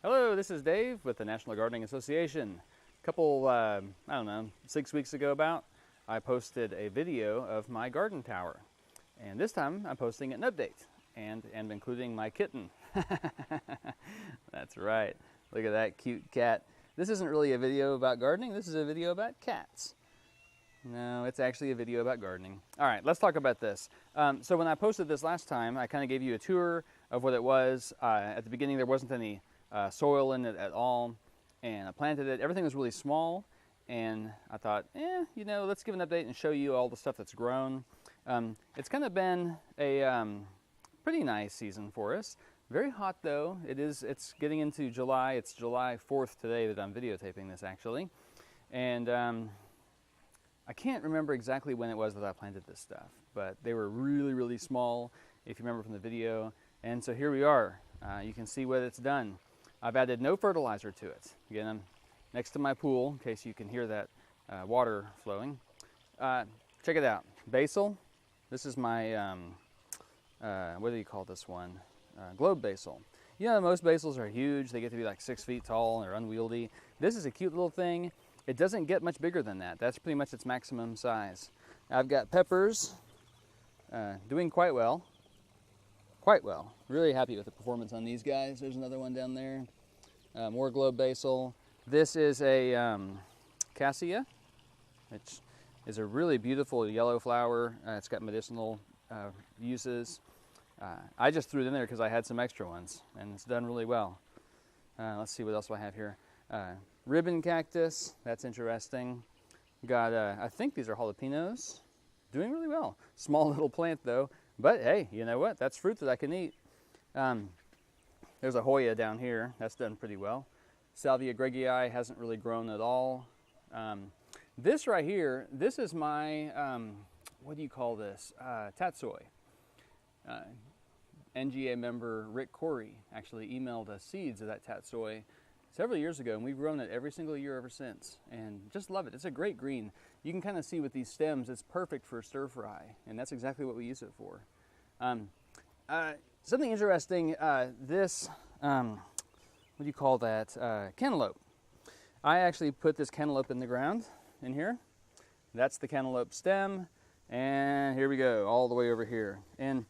Hello, this is Dave with the National Gardening Association. A couple, I don't know, 6 weeks ago I posted a video of my garden tower. And this time I'm posting an update and including my kitten. That's right. Look at that cute cat. This isn't really a video about gardening, this is a video about cats. No, it's actually a video about gardening. All right, let's talk about this. So when I posted this last time, I kind of gave you a tour of what it was. At the beginning there wasn't any soil in it at all, and I planted it. Everything was really small, and I thought, let's give an update and show you all the stuff that's grown. It's kind of been a pretty nice season for us. Very hot though. It's getting into July. It's July 4th today that I'm videotaping this actually, and I can't remember exactly when it was that I planted this stuff, but they were really, really small, if you remember from the video. And so here we are. You can see what it's done. I've added no fertilizer to it. Again, I'm next to my pool, in case you can hear that water flowing. Check it out. Basil. This is my, what do you call this one? Globe basil. You know, most basils are huge. They get to be like 6 feet tall and they're unwieldy. This is a cute little thing. It doesn't get much bigger than that. That's pretty much its maximum size. I've got peppers doing quite well. Quite well. Really happy with the performance on these guys. There's another one down there. More globe basil. This is a cassia, which is a really beautiful yellow flower. It's got medicinal uses. I just threw it in there because I had some extra ones, and it's done really well. Let's see what else do I have here. Ribbon cactus, that's interesting. Got, I think these are jalapenos. Doing really well. Small little plant though, but hey, you know what? That's fruit that I can eat. There's a Hoya down here. That's done pretty well. Salvia greggii hasn't really grown at all. This right here, this is my, what do you call this? Tatsoi. NGA member Rick Corey actually emailed us seeds of that tatsoi several years ago, and we've grown it every single year ever since, and just love it. It's a great green. You can kind of see with these stems, it's perfect for stir fry, and that's exactly what we use it for. Something interesting, this, what do you call that? Cantaloupe. I actually put this cantaloupe in the ground in here. That's the cantaloupe stem, and here we go, all the way over here. And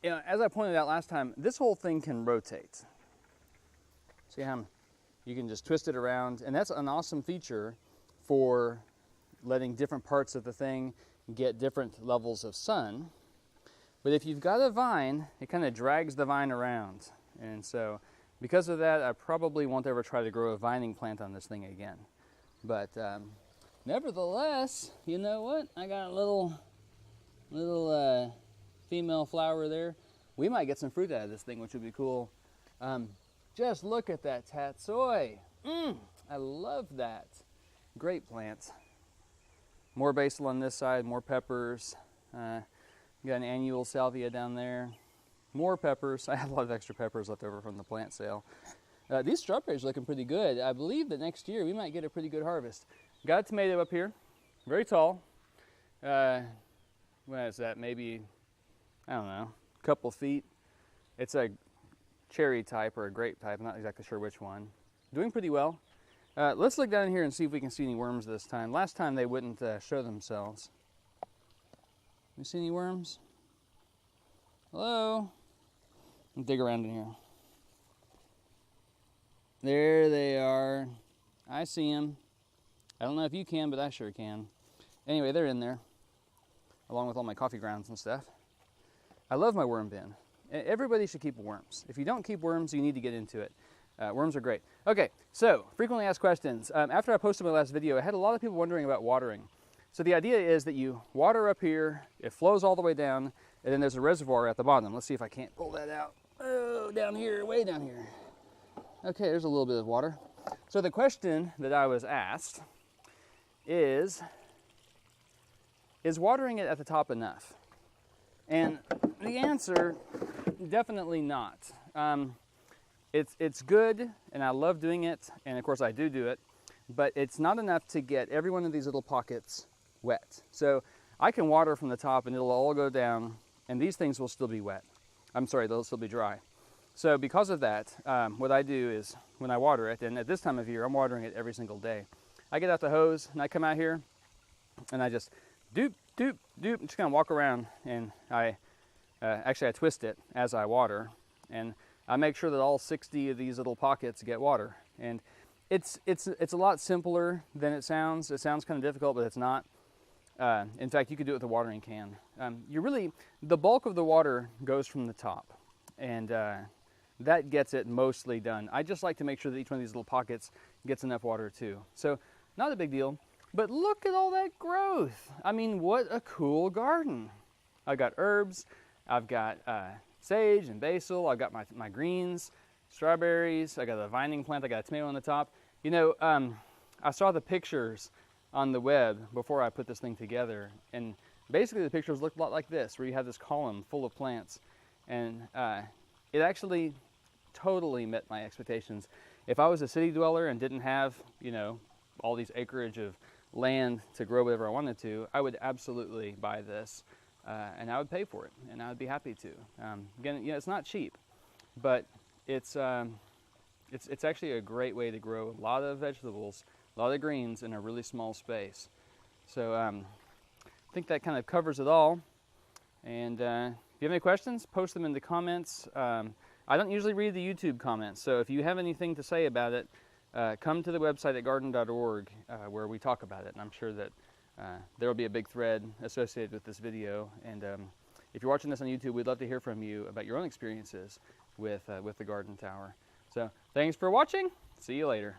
you know, as I pointed out last time, this whole thing can rotate. See how you can just twist it around, and that's an awesome feature for letting different parts of the thing get different levels of sun. But if you've got a vine, it kind of drags the vine around. And so because of that, I probably won't ever try to grow a vining plant on this thing again. But nevertheless, you know what? I got a little female flower there. We might get some fruit out of this thing, which would be cool. Just look at that tatsoi. I love that. Great plant. More basil on this side, more peppers. Got an annual salvia down there. More peppers. I have a lot of extra peppers left over from the plant sale. These strawberries are looking pretty good. I believe that next year we might get a pretty good harvest. Got a tomato up here, very tall. What is that? Maybe, I don't know, a couple feet. It's a cherry type or a grape type. I'm not exactly sure which one. Doing pretty well. Let's look down here and see if we can see any worms this time. Last time they wouldn't show themselves. You see any worms? Hello? Dig around in here. There they are. I see them. I don't know if you can, but I sure can. Anyway, they're in there, along with all my coffee grounds and stuff. I love my worm bin. Everybody should keep worms. If you don't keep worms, you need to get into it. Worms are great. Okay, so frequently asked questions. After I posted my last video, I had a lot of people wondering about watering. So the idea is that you water up here, it flows all the way down, and then there's a reservoir at the bottom. Let's see if I can't pull that out. Oh, down here, way down here. Okay, there's a little bit of water. So the question that I was asked is watering it at the top enough? And the answer, definitely not. It's good, and I love doing it, and of course I do it, but it's not enough to get every one of these little pockets wet. So I can water from the top and it'll all go down, and these things will still be wet. I'm sorry, they'll still be dry. So because of that, what I do is when I water it, and at this time of year, I'm watering it every single day. I get out the hose and I come out here and I just doop, doop, doop, and just kind of walk around, and I twist it as I water, and I make sure that all 60 of these little pockets get water. And it's a lot simpler than it sounds. It sounds kind of difficult, but it's not. In fact, you could do it with a watering can. The bulk of the water goes from the top, and that gets it mostly done. I just like to make sure that each one of these little pockets gets enough water too. So not a big deal, but look at all that growth. I mean, what a cool garden. I've got herbs, I've got sage and basil, I've got my greens, strawberries, I got a vining plant, I got a tomato on the top. You know, I saw the pictures on the web before I put this thing together, and basically the pictures looked a lot like this, where you have this column full of plants, and it actually totally met my expectations. If I was a city dweller and didn't have, you know, all these acreage of land to grow whatever I wanted to, I would absolutely buy this, and I would pay for it, and I would be happy to. Again, you know, it's not cheap, but it's actually a great way to grow a lot of vegetables, a lot of greens in a really small space. So I think that kind of covers it all. And if you have any questions, post them in the comments. I don't usually read the YouTube comments, so if you have anything to say about it, come to the website at garden.org where we talk about it, and I'm sure that there will be a big thread associated with this video. And if you're watching this on YouTube, we'd love to hear from you about your own experiences with the garden tower. So thanks for watching. See you later.